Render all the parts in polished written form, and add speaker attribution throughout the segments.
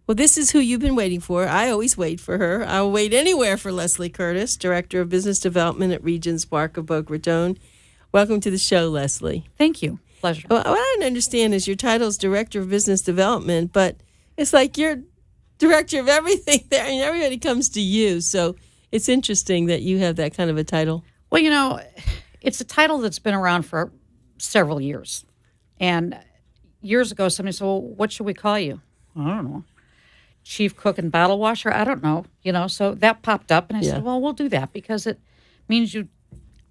Speaker 1: Well, this is who you've been waiting for. I always wait for her. I'll wait anywhere for Leslie Curtis, Director of Business Development at Regents, Boca, Raton. Welcome to the show, Leslie.
Speaker 2: Thank you. Pleasure.
Speaker 1: Well, what I don't understand is your title is Director of Business Development, but it's like you're Director of everything there, and everybody comes to you. So it's interesting that you have that kind of a title.
Speaker 2: Well, it's a title that's been around for several years. And years ago, somebody said, well, what should we call you? I don't know. Chief cook and bottle washer? I don't know. So that popped up, and I said, well, we'll do that because it means you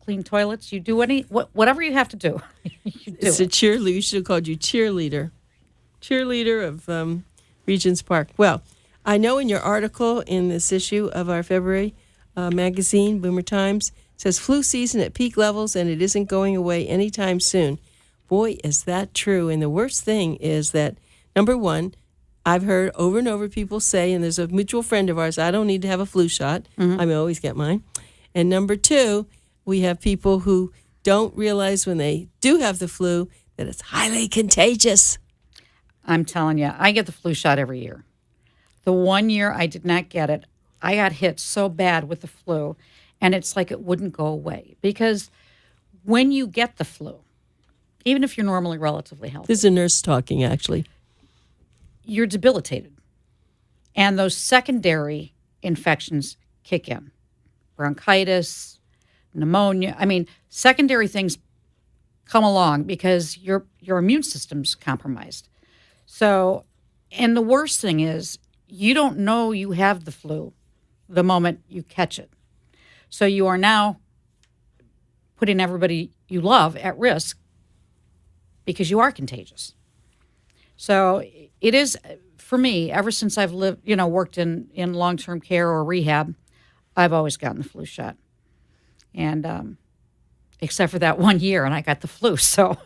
Speaker 2: clean toilets. You do whatever you have to do. You do
Speaker 1: it's a cheerleader. You should have called you cheerleader. Cheerleader of Regents Park. Well, I know in your article in this issue of our February magazine, Boomer Times, it says flu season at peak levels and it isn't going away anytime soon. Boy, is that true. And the worst thing is that, number one, I've heard over and over people say, and there's a mutual friend of ours, I don't need to have a flu shot. Mm-hmm. I always get mine. And number two, we have people who don't realize when they do have the flu that it's highly contagious.
Speaker 2: I'm telling you, I get the flu shot every year. The 1 year I did not get it, I got hit so bad with the flu, and it's like it wouldn't go away. Because when you get the flu, even if you're normally relatively healthy.
Speaker 1: This is a nurse talking, actually.
Speaker 2: You're debilitated. And those secondary infections kick in. Bronchitis, pneumonia. Secondary things come along because your immune system's compromised. So, and the worst thing is you don't know you have the flu the moment you catch it. So you are now putting everybody you love at risk because you are contagious. So it is, for me, ever since I've worked in long-term care or rehab, I've always gotten the flu shot. And except for that 1 year, and I got the flu. So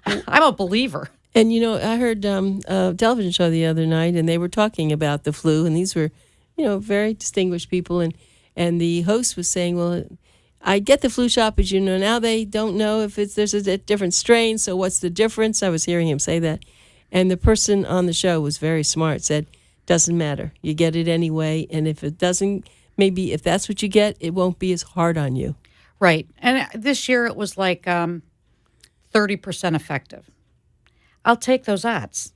Speaker 2: I'm a believer.
Speaker 1: And, I heard a television show the other night, and they were talking about the flu, and these were, very distinguished people. And the host was saying, well, I get the flu shot, but, now they don't know if there's a different strain, so what's the difference? I was hearing him say that. And the person on the show was very smart, said, doesn't matter. You get it anyway, and if it doesn't, maybe if that's what you get, it won't be as hard on you.
Speaker 2: Right. And this year it was like 30% effective. I'll take those odds.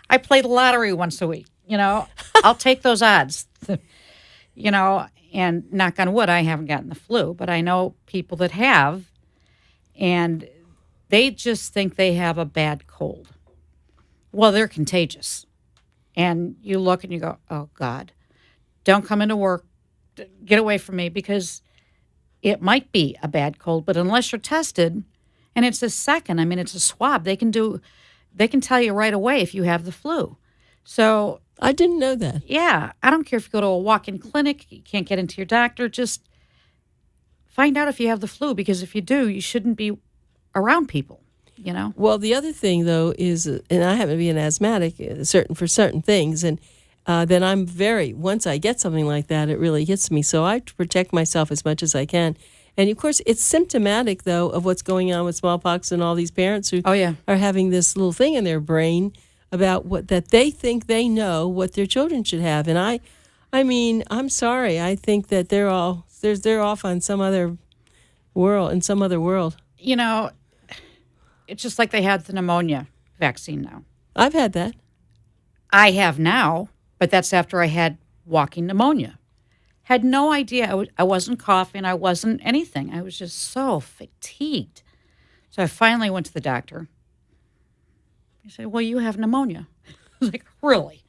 Speaker 2: I play the lottery once a week, I'll take those odds, and knock on wood, I haven't gotten the flu, but I know people that have, and they just think they have a bad cold. Well, they're contagious. And you look and you go, oh, God, don't come into work. Get away from me, because it might be a bad cold, but unless you're tested, and it's a second, it's a swab, they can tell you right away if you have the flu. So
Speaker 1: I didn't know that.
Speaker 2: Yeah. I don't care if you go to a walk-in clinic, you can't get into your doctor, just find out if you have the flu, because if you do, you shouldn't be around people.
Speaker 1: Well, the other thing, though, is, and I happen to be an asthmatic for certain things, and then I'm once I get something like that, it really hits me. So I protect myself as much as I can. And, of course, it's symptomatic, though, of what's going on with smallpox and all these parents who are having this little thing in their brain about that they think they know what their children should have. And I'm sorry. I think that they're off on some other world, in some other world.
Speaker 2: It's just like they had the pneumonia vaccine now.
Speaker 1: I've had that.
Speaker 2: I have now, but that's after I had walking pneumonia. Had no idea. I wasn't coughing. I wasn't anything. I was just so fatigued. So I finally went to the doctor. He said, well, you have pneumonia. I was like, really?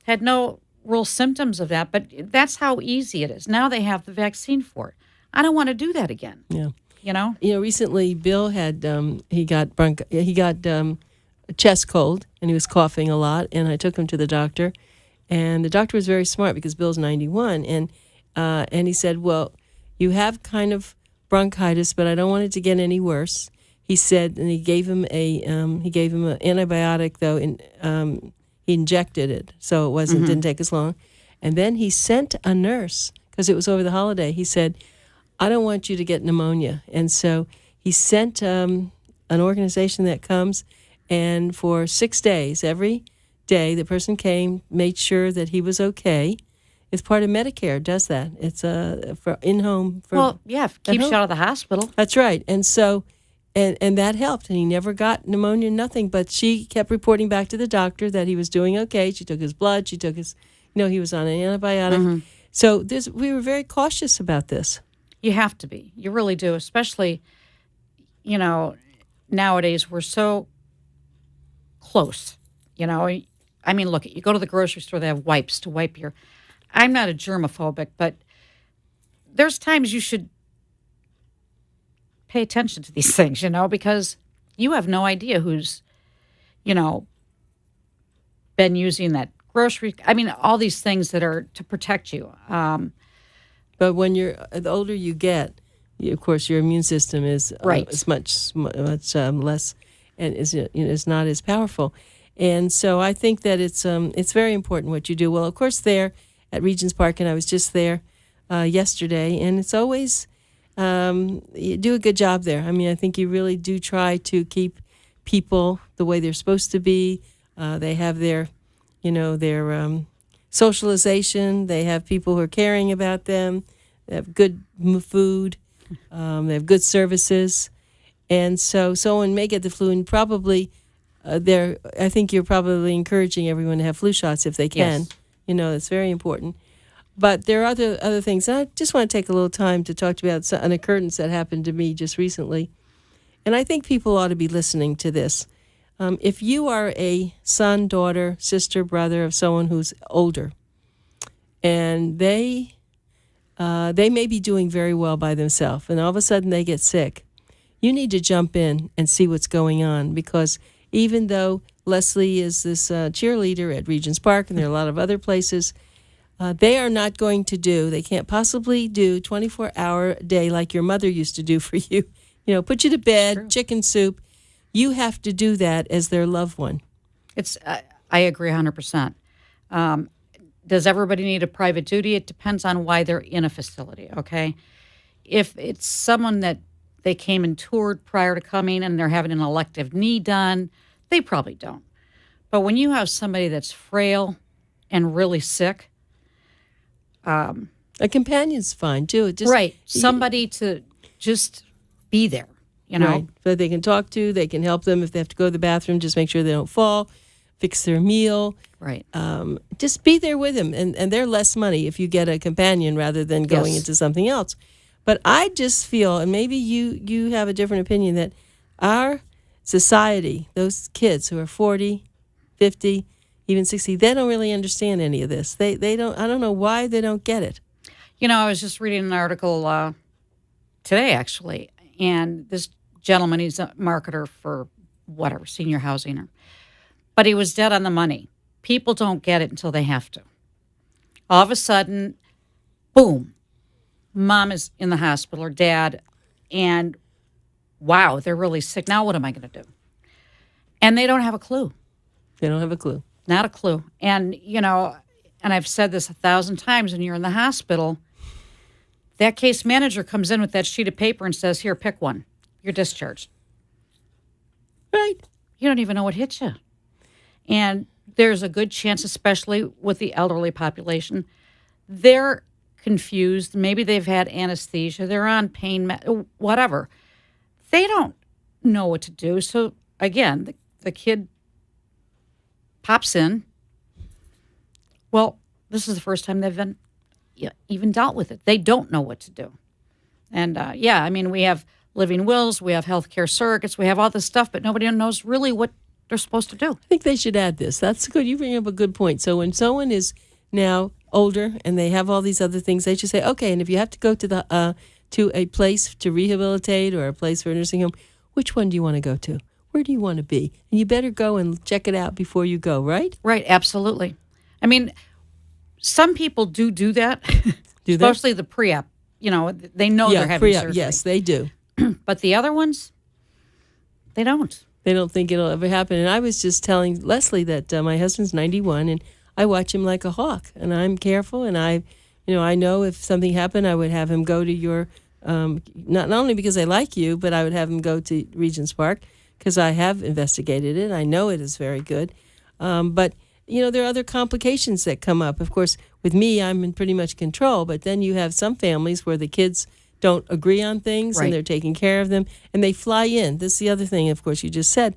Speaker 2: Had no real symptoms of that, but that's how easy it is. Now they have the vaccine for it. I don't want to do that again.
Speaker 1: Yeah.
Speaker 2: Recently
Speaker 1: Bill had he got a chest cold, and he was coughing a lot, and I took him to the doctor, and the doctor was very smart because Bill's 91, and he said, well, you have kind of bronchitis, but I don't want it to get any worse. He said, and he gave him an antibiotic, though, and he injected it, so it didn't take as long, and then he sent a nurse because it was over the holiday. He said, I don't want you to get pneumonia. And so he sent an organization that comes, and for 6 days, every day. The person came, made sure that he was okay. It's part of Medicare, does that. It's for in-home.
Speaker 2: Well, yeah, keeps
Speaker 1: home.
Speaker 2: you out of the hospital.
Speaker 1: That's right. And so, and that helped. And he never got pneumonia, nothing. But she kept reporting back to the doctor that he was doing okay. She took his blood. She took his, he was on an antibiotic. So we were very cautious about this.
Speaker 2: You have to be. You really do, especially, nowadays we're so close. I mean, look, you go to the grocery store, they have wipes to wipe your. I'm not a germophobic, but there's times you should pay attention to these things, because you have no idea who's, been using that grocery. I mean, all these things that are to protect you.
Speaker 1: But when the older you get, of course, your immune system is much less, and is not as powerful. And so I think that it's very important what you do. Well, of course, there at Regents Park, and I was just there yesterday, and it's always you do a good job there. I mean, I think you really do try to keep people the way they're supposed to be. They have their socialization. They have people who are caring about them. They have good food. They have good services. And so someone may get the flu, and probably I think you're probably encouraging everyone to have flu shots if they can.
Speaker 2: Yes.
Speaker 1: It's very important. But there are other things. And I just want to take a little time to talk about an occurrence that happened to me just recently. And I think people ought to be listening to this. If you are a son, daughter, sister, brother of someone who's older, and they may be doing very well by themselves, and all of a sudden they get sick, you need to jump in and see what's going on, because even though Leslie is this cheerleader at Regents Park, and there are a lot of other places, they are not going to they can't possibly do 24-hour day like your mother used to do for you. Put you to bed,
Speaker 2: True.
Speaker 1: Chicken soup. You have to do that as their loved one.
Speaker 2: I agree 100%. Does everybody need a private duty? It depends on why they're in a facility, okay? If it's someone that they came and toured prior to coming and they're having an elective knee done, they probably don't. But when you have somebody that's frail and really sick,
Speaker 1: a companion's fine too.
Speaker 2: Somebody to just be there,
Speaker 1: Right. So they can talk to, they can help them if they have to go to the bathroom, just make sure they don't fall, fix their meal.
Speaker 2: Right.
Speaker 1: Just be there with them. And they're less money if you get a companion rather than going into something else. But I just feel, and maybe you have a different opinion, that our society, those kids who are 40, 50, even 60, they don't really understand any of this. They don't. I don't know why they don't get it.
Speaker 2: I was just reading an article today, actually, and this gentleman, he's a marketer for whatever, senior housing, but he was dead on the money. People don't get it until they have to. All of a sudden, boom, mom is in the hospital or dad, and wow, they're really sick. Now what am I going to do? And they don't have a clue.
Speaker 1: They don't have a clue.
Speaker 2: Not a clue. And, and I've said this 1,000 times, when you're in the hospital, that case manager comes in with that sheet of paper and says, here, pick one. You're discharged.
Speaker 1: Right.
Speaker 2: You don't even know what hit you. And there's a good chance, especially with the elderly population, they're confused. Maybe they've had anesthesia. They're on pain, whatever. They don't know what to do. So, again, the kid pops in. Well, this is the first time they've been even dealt with it. They don't know what to do. And, we have living wills, we have healthcare surrogates, we have all this stuff, but nobody knows really what they're supposed to do.
Speaker 1: I think they should add this. That's good. You bring up a good point. So when someone is now older and they have all these other things, they should say, okay, and if you have to go to a place to rehabilitate or a place for a nursing home, which one do you want to go to? Where do you want to be? And you better go and check it out before you go, right?
Speaker 2: Right, absolutely. I mean, some people do that, especially the pre-op. They know they're having surgery.
Speaker 1: Yes, they do.
Speaker 2: But the other ones, they don't.
Speaker 1: They don't think it'll ever happen. And I was just telling Leslie that my husband's 91, and I watch him like a hawk. And I'm careful, and I know if something happened, I would have him go to your, not only because I like you, but I would have him go to Regents Park because I have investigated it. I know it is very good. But there are other complications that come up. Of course, with me, I'm in pretty much control, but then you have some families where the kids don't agree on things
Speaker 2: Right.
Speaker 1: and they're taking care of them, and they fly in. This is the other thing, of course, you just said.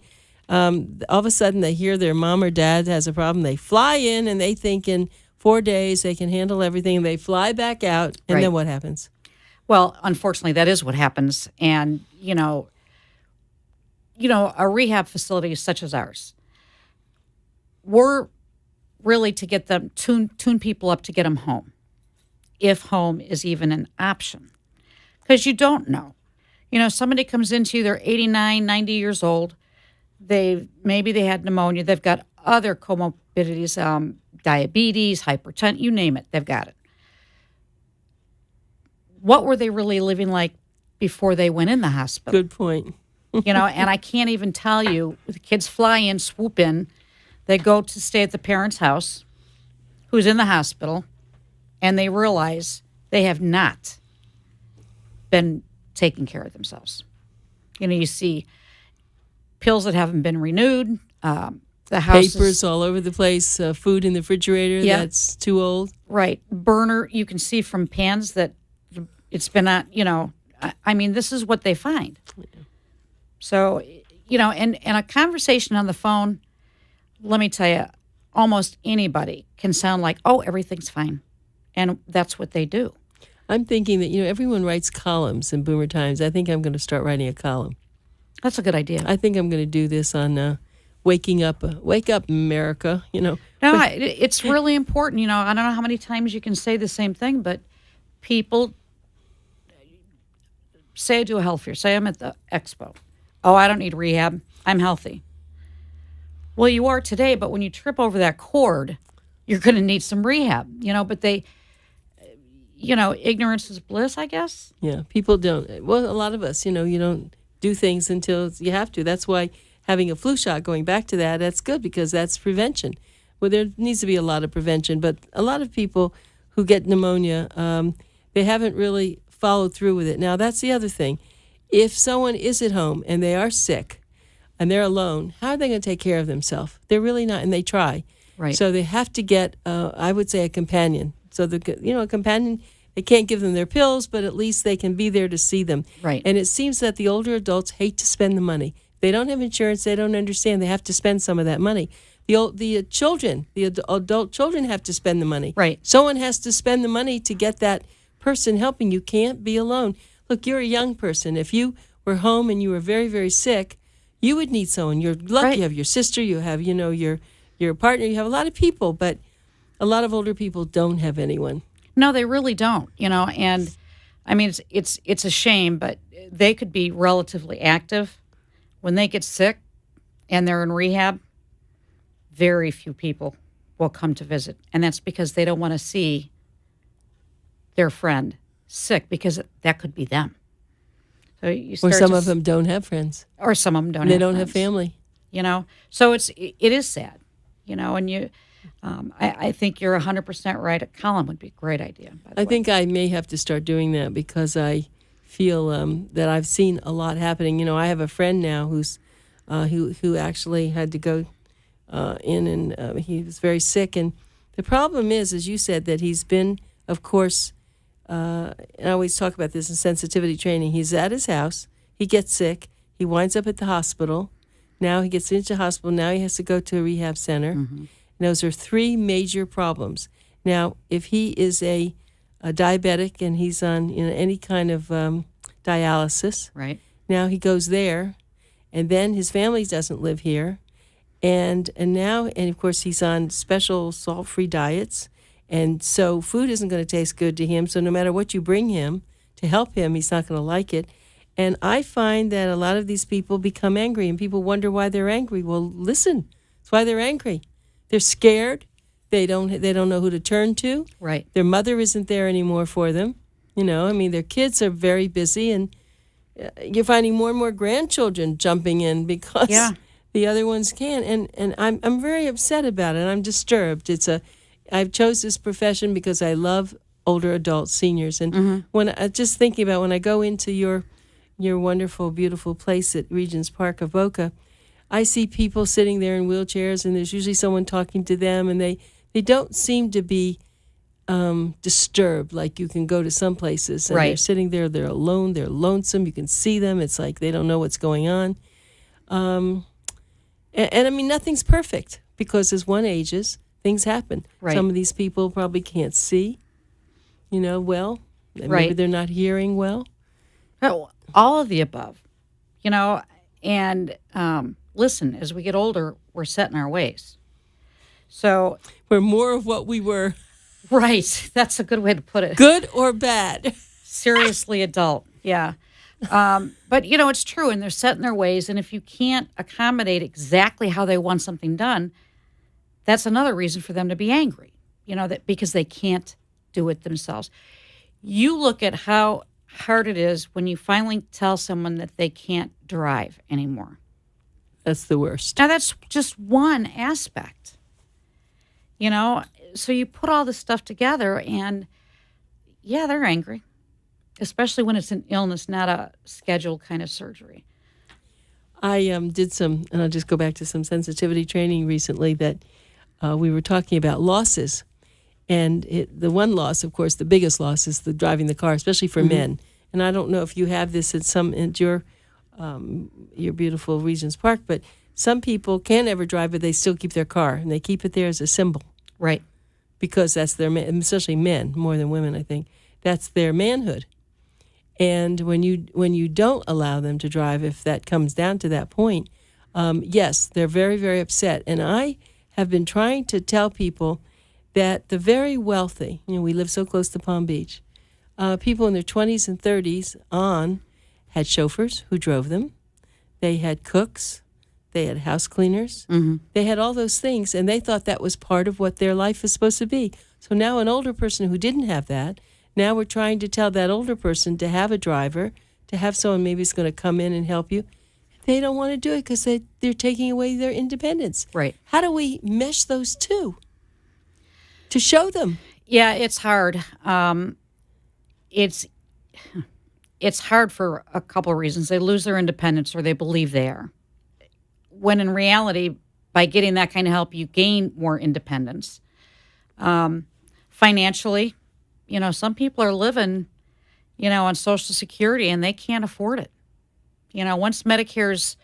Speaker 1: All of a sudden, they hear their mom or dad has a problem. They fly in, and they think in 4 days they can handle everything. They fly back out, and
Speaker 2: Right.
Speaker 1: then what happens?
Speaker 2: Well, unfortunately, that is what happens. And, a rehab facility such as ours, we're really to get them, tune people up to get them home, if home is even an option. Because you don't know. Somebody comes into you, they're 89, 90 years old. Maybe they had pneumonia. They've got other comorbidities, diabetes, hypertension, you name it, they've got it. What were they really living like before they went in the hospital?
Speaker 1: Good point.
Speaker 2: And I can't even tell you, the kids fly in, swoop in, they go to stay at the parent's house, who's in the hospital, and they realize they have not been taking care of themselves. You see pills that haven't been renewed, the house
Speaker 1: Papers all over the place, food in the refrigerator that's too old.
Speaker 2: Right. Burner, you can see from pans that it's been on, this is what they find. So, and a conversation on the phone, let me tell you, almost anybody can sound like, oh, everything's fine. And that's what they do.
Speaker 1: I'm thinking that, everyone writes columns in Boomer Times. I think I'm going to start writing a column.
Speaker 2: That's a good idea.
Speaker 1: I think I'm going to do this on waking up, wake up, America,
Speaker 2: No, it's really important. I don't know how many times you can say the same thing, but people say I do a health fair. Say I'm at the expo. Oh, I don't need rehab. I'm healthy. Well, you are today, but when you trip over that cord, you're going to need some rehab, but they, ignorance is bliss, I guess.
Speaker 1: Yeah, people don't. Well, a lot of us, you don't do things until you have to. That's why having a flu shot, going back to that, that's good because that's prevention. Well, there needs to be a lot of prevention, but a lot of people who get pneumonia, they haven't really followed through with it. Now, that's the other thing. If someone is at home and they are sick and they're alone, how are they going to take care of themselves? They're really not, and they try.
Speaker 2: Right.
Speaker 1: So they have to get, I would say, a companion. So, a companion, they can't give them their pills, but at least they can be there to see them.
Speaker 2: Right.
Speaker 1: And it seems that the older adults hate to spend the money. They don't have insurance. They don't understand. They have to spend some of that money. The children, the adult children have to spend the money.
Speaker 2: Right.
Speaker 1: Someone has to spend the money to get that person helping. You can't be alone. Look, you're a young person. If you were home and you were very, very sick, you would need someone. You're lucky.
Speaker 2: Right.
Speaker 1: You have your sister. You have, your partner. You have a lot of people, but a lot of older people don't have anyone.
Speaker 2: No, they really don't. And I mean, it's a shame, but they could be relatively active. When they get sick and they're in rehab, very few people will come to visit. And that's because they don't want to see their friend sick because that could be them. So you
Speaker 1: Or
Speaker 2: start
Speaker 1: some of them don't have friends.
Speaker 2: Or some of them don't
Speaker 1: They
Speaker 2: have
Speaker 1: don't
Speaker 2: friends,
Speaker 1: have family.
Speaker 2: So it is sad, and you, I think you're 100% right. A column would be a great idea. By the
Speaker 1: I
Speaker 2: way.
Speaker 1: think I may have to start doing that because I feel that I've seen a lot happening. I have a friend now who actually had to go in and he was very sick. And the problem is, as you said, that he's been, of course, and I always talk about this in sensitivity training. He's at his house. He gets sick. He winds up at the hospital. Now he gets into hospital. Now he has to go to a rehab center. Mm-hmm. And those are three major problems. Now, if he is a diabetic and he's on any kind of dialysis,
Speaker 2: right?
Speaker 1: Now he goes there, and then his family doesn't live here, and of course he's on special salt-free diets, and so food isn't going to taste good to him. So no matter what you bring him to help him, he's not going to like it. And I find that a lot of these people become angry, and people wonder why they're angry. Well, listen, that's why they're angry. They're scared. They don't know who to turn to.
Speaker 2: Right.
Speaker 1: Their mother isn't there anymore for them. Their kids are very busy, and you're finding more and more grandchildren jumping in because the other ones can. And I'm very upset about it. I'm disturbed. I've chose this profession because I love older adults, seniors, and when just thinking about when I go into your wonderful, beautiful place at Regents Park of Boca, I see people sitting there in wheelchairs, and there's usually someone talking to them, and they don't seem to be disturbed like you can go to some places. And they're sitting there, they're alone, they're lonesome. You can see them. It's like they don't know what's going on. And I mean, nothing's perfect because as one ages, things happen.
Speaker 2: Right.
Speaker 1: Some of these people probably can't see, well. Maybe
Speaker 2: Right.
Speaker 1: they're not hearing well.
Speaker 2: Oh, all of the above, and listen, as we get older, we're set in our ways. So,
Speaker 1: We're more of what we were,
Speaker 2: right, that's a good way to put it.
Speaker 1: good or bad.
Speaker 2: Seriously adult, yeah. But, it's true, and they're set in their ways, and if you can't accommodate exactly how they want something done, that's another reason for them to be angry, that because they can't do it themselves. You look at how hard it is when you finally tell someone that they can't drive anymore.
Speaker 1: That's the worst.
Speaker 2: Now, that's just one aspect, So you put all this stuff together, and, yeah, they're angry, especially when it's an illness, not a scheduled kind of surgery.
Speaker 1: I did some, and I'll just go back to some sensitivity training recently that we were talking about losses. And the one loss, of course, the biggest loss is the driving the car, especially for men. And I don't know if you have this at your beautiful Regents Park, but some people can't ever drive, but they still keep their car, and they keep it there as a symbol.
Speaker 2: Right.
Speaker 1: Because that's their, especially men, more than women, I think. That's their manhood. And when you don't allow them to drive, if that comes down to that point, yes, they're very, very upset. And I have been trying to tell people that the very wealthy, we live so close to Palm Beach, people in their 20s and 30s had chauffeurs who drove them. They had cooks. They had house cleaners. Mm-hmm. They had all those things, and they thought that was part of what their life is supposed to be. So now an older person who didn't have that, now we're trying to tell that older person to have a driver, to have someone maybe is going to come in and help you. They don't want to do it because they're taking away their independence.
Speaker 2: Right.
Speaker 1: How do we mesh those two to show them?
Speaker 2: Yeah, it's hard. It's hard for a couple of reasons. They lose their independence, or they believe they are. When in reality, by getting that kind of help, you gain more independence. Financially, some people are living, on Social Security, and they can't afford it. Once Medicare's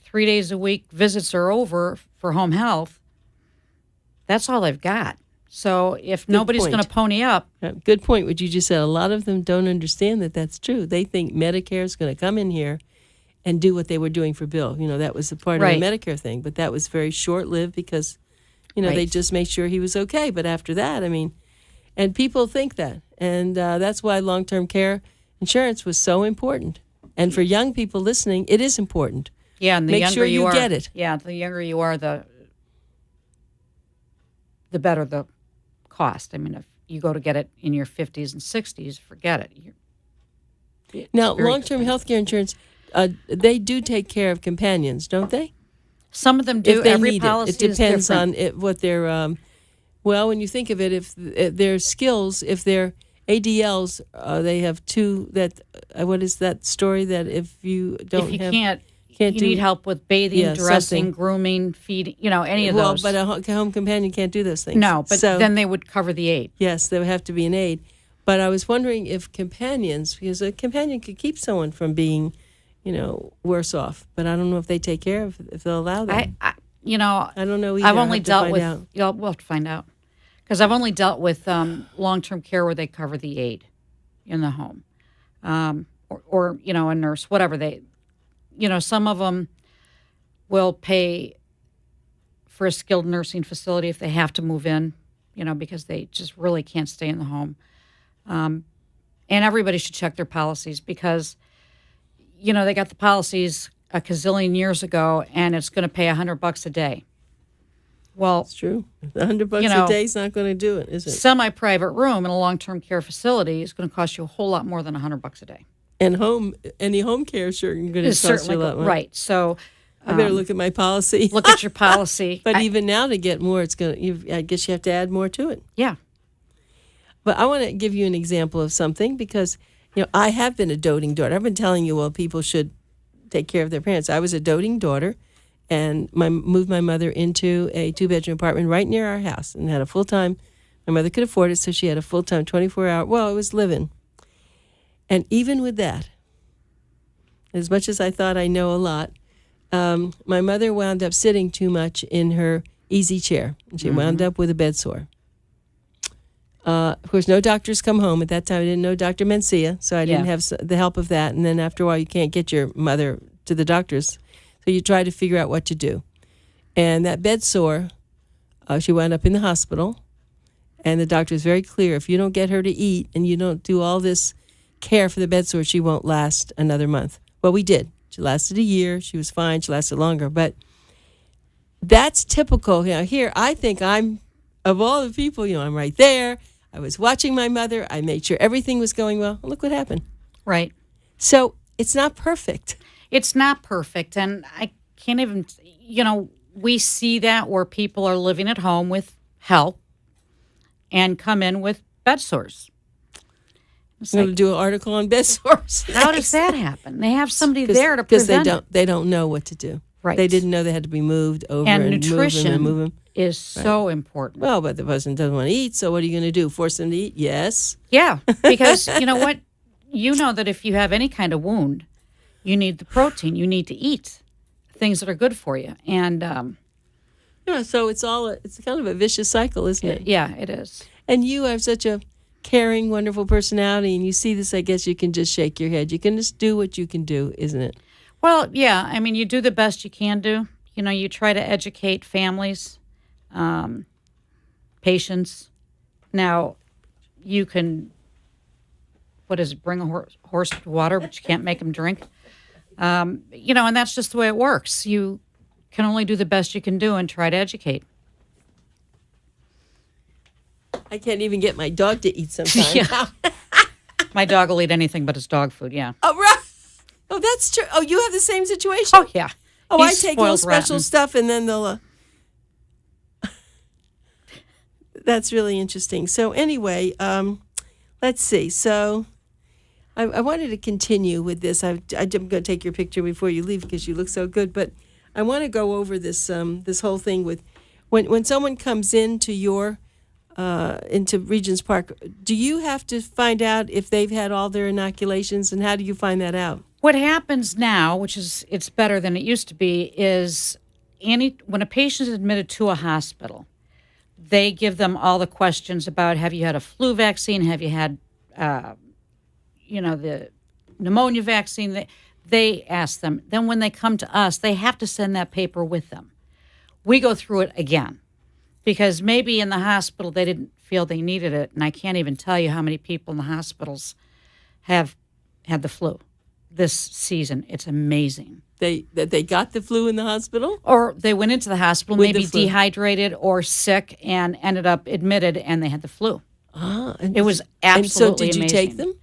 Speaker 2: 3 days a week visits are over for home health, that's all they've got. So if nobody's going to pony up.
Speaker 1: Good point, what you just said. A lot of them don't understand that that's true. They think Medicare is going to come in here and do what they were doing for Bill. That was a part of the Medicare thing. But that was very short-lived because, they just made sure he was okay. But after that, and people think that. And that's why long-term care insurance was so important. And for young people listening, it is important.
Speaker 2: Yeah, and the
Speaker 1: Make
Speaker 2: younger
Speaker 1: sure you
Speaker 2: are,
Speaker 1: get it.
Speaker 2: Yeah, the younger you are, the better the cost. If you go to get it in your 50s and 60s, forget it.
Speaker 1: Now, long-term health care insurance, they do take care of companions, don't they?
Speaker 2: Some of them do.
Speaker 1: If they
Speaker 2: Every
Speaker 1: need
Speaker 2: policy
Speaker 1: it depends
Speaker 2: is different.
Speaker 1: on what their, when you think of it, if their skills, if they're ADLs, they have two that, what is that story that if you don't
Speaker 2: if you
Speaker 1: have...
Speaker 2: can't you need help with bathing, dressing,
Speaker 1: something.
Speaker 2: grooming, feeding, any of those.
Speaker 1: Well, but a home companion can't do those things.
Speaker 2: No, but then they would cover the aid.
Speaker 1: Yes, there would have to be an aid. But I was wondering if companions, because a companion could keep someone from being, worse off. But I don't know if they take care of, if they'll allow that.
Speaker 2: I don't know
Speaker 1: either.
Speaker 2: I've only dealt with,
Speaker 1: out.
Speaker 2: We'll have to find out. Because I've only dealt with long-term care where they cover the aid in the home. Or a nurse, whatever they... some of them will pay for a skilled nursing facility if they have to move in, because they just really can't stay in the home. And everybody should check their policies because, they got the policies a gazillion years ago and it's going to pay $100 a day. Well,
Speaker 1: it's true. $100 a day is not going to do it, is it?
Speaker 2: Semi-private room in a long-term care facility is going to cost you a whole lot more than $100 a day.
Speaker 1: And any home care is going to cost you a lot more.
Speaker 2: Right. So
Speaker 1: I better look at my policy.
Speaker 2: Look at your policy.
Speaker 1: But even now to get more, I guess you have to add more to it.
Speaker 2: Yeah.
Speaker 1: But I want to give you an example of something because, I have been a doting daughter. I've been telling you, people should take care of their parents. I was a doting daughter, and moved my mother into a 2-bedroom apartment right near our house, and had a full-time. My mother could afford it, so she had a full-time 24-hour. Well, it was living. And even with that, as much as I thought I know a lot, my mother wound up sitting too much in her easy chair, and she wound up with a bed sore. Of course, no doctors come home. At that time, I didn't know Dr. Mencia, so I didn't have the help of that. And then after a while, you can't get your mother to the doctors, so you try to figure out what to do. And that bed sore, she wound up in the hospital, and the doctor was very clear, if you don't get her to eat and you don't do all this care for the bed sore, she won't last another month. Well, we did. She lasted a year. She was fine. She lasted longer. But that's typical. Here, I think I'm, of all the people, I'm right there. I was watching my mother. I made sure everything was going well. Look what happened.
Speaker 2: Right.
Speaker 1: So it's not perfect.
Speaker 2: It's not perfect. And I can't even, we see that where people are living at home with help and come in with bed sores.
Speaker 1: I'm going to do an article on bed sores.
Speaker 2: How does that happen? They have somebody there to prevent
Speaker 1: because they don't know what to do.
Speaker 2: Right.
Speaker 1: They didn't know they had to be moved over
Speaker 2: and
Speaker 1: and
Speaker 2: nutrition
Speaker 1: move them.
Speaker 2: Is so important.
Speaker 1: Well, but the person doesn't want to eat, so what are you going to do? Force them to eat? Yes.
Speaker 2: Yeah, because you know what? You know that if you have any kind of wound, you need the protein. You need to eat things that are good for you. And
Speaker 1: so it's kind of a vicious cycle, isn't it?
Speaker 2: Yeah, it is.
Speaker 1: And you have such a caring, wonderful personality, and you see this, I guess you can just shake your head. You can just do what you can do, isn't it?
Speaker 2: Well, yeah. I mean, you do the best you can do. You try to educate families, patients. Now, you can, bring a horse to water, but you can't make them drink. And that's just the way it works. You can only do the best you can do and try to educate.
Speaker 1: I can't even get my dog to eat sometimes.
Speaker 2: Yeah. My dog will eat anything but his dog food, yeah.
Speaker 1: Oh, right. Oh, that's true. Oh, you have the same situation?
Speaker 2: Oh, yeah.
Speaker 1: Oh,
Speaker 2: He's
Speaker 1: I take little
Speaker 2: spoiled
Speaker 1: special
Speaker 2: rotten.
Speaker 1: stuff, and then they'll... That's really interesting. So anyway, let's see. So I wanted to continue with this. I'm going to take your picture before you leave because you look so good. But I want to go over this this whole thing with when someone comes into into Regents Park. Do you have to find out if they've had all their inoculations, and how do you find that out?
Speaker 2: What happens now, it's better than it used to be, is when a patient is admitted to a hospital, they give them all the questions about, have you had a flu vaccine? Have you had, the pneumonia vaccine? They ask them. Then when they come to us, they have to send that paper with them. We go through it again because maybe in the hospital they didn't feel they needed it. And I can't even tell you how many people in the hospitals have had the flu this season. It's amazing.
Speaker 1: That they got the flu in the hospital?
Speaker 2: Or they went into the hospital,
Speaker 1: With
Speaker 2: maybe
Speaker 1: the flu.
Speaker 2: dehydrated or sick, and ended up admitted, and they had the flu. It was
Speaker 1: And so
Speaker 2: absolutely
Speaker 1: did you
Speaker 2: amazing.
Speaker 1: take them?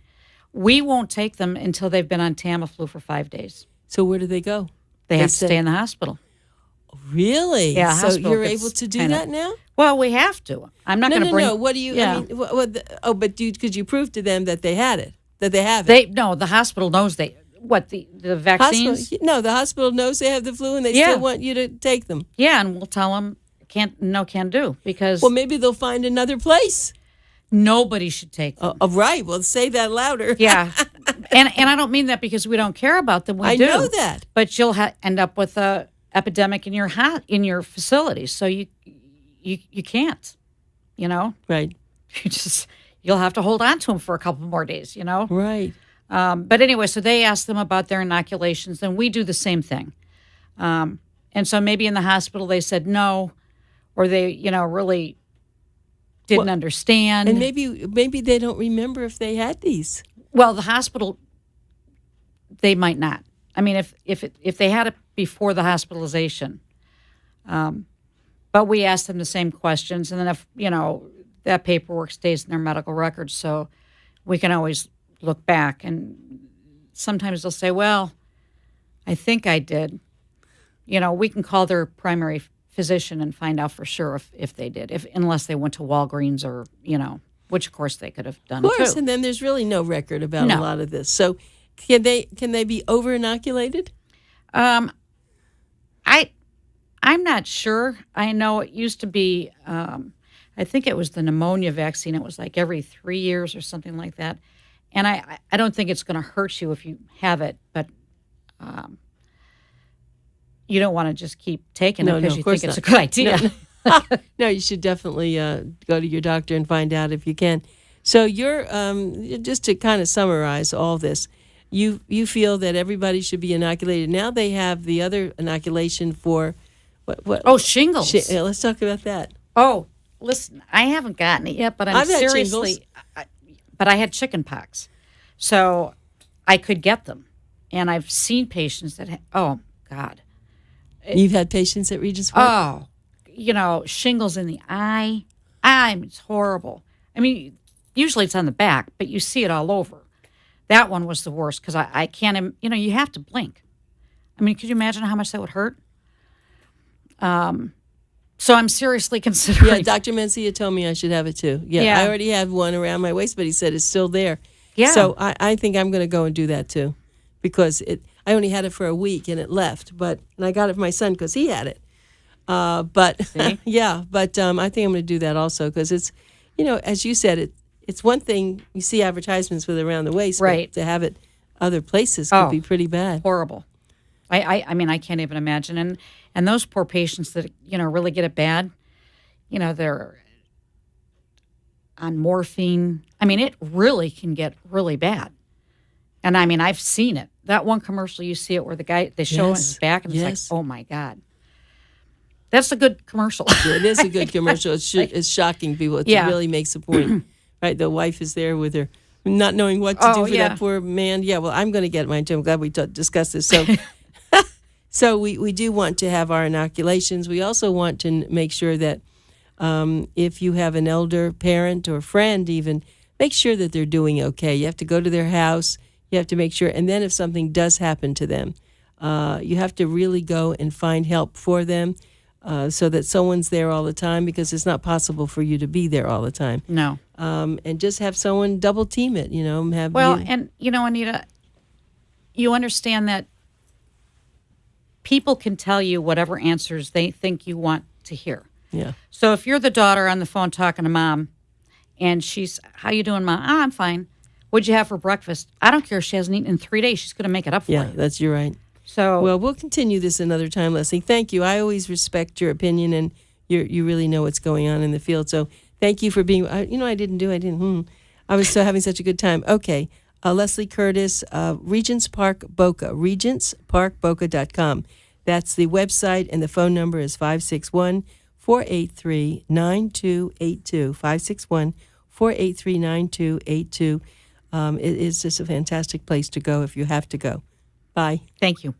Speaker 2: We won't take them until they've been on Tamiflu for 5 days.
Speaker 1: So where do they go?
Speaker 2: They have to stay in the hospital.
Speaker 1: Really?
Speaker 2: Yeah,
Speaker 1: So
Speaker 2: hospital
Speaker 1: you're
Speaker 2: gets
Speaker 1: able to do
Speaker 2: kinda-
Speaker 1: that now?
Speaker 2: Well, we have to. I'm not going to bring...
Speaker 1: No. What do you?
Speaker 2: Yeah.
Speaker 1: I mean, but could you prove to them that they had it? That they have it?
Speaker 2: The hospital knows the vaccines?
Speaker 1: The hospital knows they have the flu, and they
Speaker 2: Yeah.
Speaker 1: still want you to take them.
Speaker 2: Yeah, and we'll tell them can't do because
Speaker 1: Well, maybe they'll find another place.
Speaker 2: nobody should take them.
Speaker 1: Right. Well, say that louder.
Speaker 2: Yeah, and I don't mean that because we don't care about them. We do.
Speaker 1: I know that.
Speaker 2: But you'll end up with a epidemic in your facility, so you can't.
Speaker 1: Right.
Speaker 2: You'll have to hold on to them for a couple more days.
Speaker 1: Right.
Speaker 2: But anyway, so they ask them about their inoculations, and we do the same thing. And so maybe in the hospital they said no, or they really didn't understand.
Speaker 1: And maybe they don't remember if they had these.
Speaker 2: Well, the hospital, they might not. I mean, if they had it before the hospitalization, but we asked them the same questions, and then if that paperwork stays in their medical records, so we can always look back, and sometimes they'll say, "Well, I think I did." We can call their primary physician and find out for sure if they did, unless they went to Walgreens or which of course they could have done.
Speaker 1: Of course,
Speaker 2: too.
Speaker 1: and then there's really no record about
Speaker 2: No.
Speaker 1: a lot of this. So, can they be over inoculated?
Speaker 2: I I'm not sure. I know it used to be, I think it was the pneumonia vaccine. It was like every 3 years or something like that. And I don't think it's going to hurt you if you have it, but you don't want to just keep taking it because you think it's a good idea.
Speaker 1: No, you should definitely go to your doctor and find out if you can. So you're just to kind of summarize all this, you feel that everybody should be inoculated. Now they have the other inoculation for what?
Speaker 2: Oh, shingles.
Speaker 1: Let's talk about that.
Speaker 2: Oh, listen, I haven't gotten it yet, but
Speaker 1: I've had
Speaker 2: seriously, but I had chicken pox, so I could get them, and I've seen patients that. Oh God,
Speaker 1: You've had patients at Regents Park?
Speaker 2: Oh, shingles in the eye. It's horrible. I mean, usually it's on the back, but you see it all over. That one was the worst because I can't. You have to blink. I mean, could you imagine how much that would hurt? So I'm seriously considering.
Speaker 1: Yeah, Dr. Mencia told me I should have it too. Yeah, I already have one around my waist, but he said it's still there.
Speaker 2: Yeah.
Speaker 1: So I think I'm going to go and do that too, because I only had it for a week and it left, and I got it for my son because he had it. But
Speaker 2: See?
Speaker 1: yeah, but I think I'm going to do that also because it's, as you said, it's one thing you see advertisements with around the waist,
Speaker 2: right?
Speaker 1: But to have it other places could be pretty bad.
Speaker 2: Horrible. I mean, I can't even imagine. And those poor patients that, really get it bad, they're on morphine. I mean, it really can get really bad. And I mean, I've seen it. That one commercial, you see it where they show his back and it's like, oh my God. That's a good commercial.
Speaker 1: Yeah, it is a good commercial. It's shocking people. It really makes a point. Right? The wife is there with her, not knowing what to do for that poor man. Yeah, well, I'm going to get mine too. I'm glad we discussed this. So so we do want to have our inoculations. We also want to make sure that if you have an elder parent or friend even, make sure that they're doing okay. You have to go to their house. You have to make sure. And then if something does happen to them, you have to really go and find help for them so that someone's there all the time, because it's not possible for you to be there all the time.
Speaker 2: No.
Speaker 1: And just have someone double team it,
Speaker 2: And, Anita, you understand that people can tell you whatever answers they think you want to hear.
Speaker 1: Yeah.
Speaker 2: So if you're the daughter on the phone talking to mom, and she's, how you doing, Mom? Oh, I'm fine. What'd you have for breakfast? I don't care if she hasn't eaten in 3 days. She's going to make it up for you.
Speaker 1: Yeah, you're right.
Speaker 2: So,
Speaker 1: well, we'll continue this another time, Leslie. Thank you. I always respect your opinion, and you really know what's going on in the field. So thank you for being, I was so having such a good time. Okay. Leslie Curtis, Regents Park Boca, regentsparkboca.com. That's the website, and the phone number is 561-483-9282, 561-483-9282. It is just a fantastic place to go if you have to go. Bye.
Speaker 2: thank you.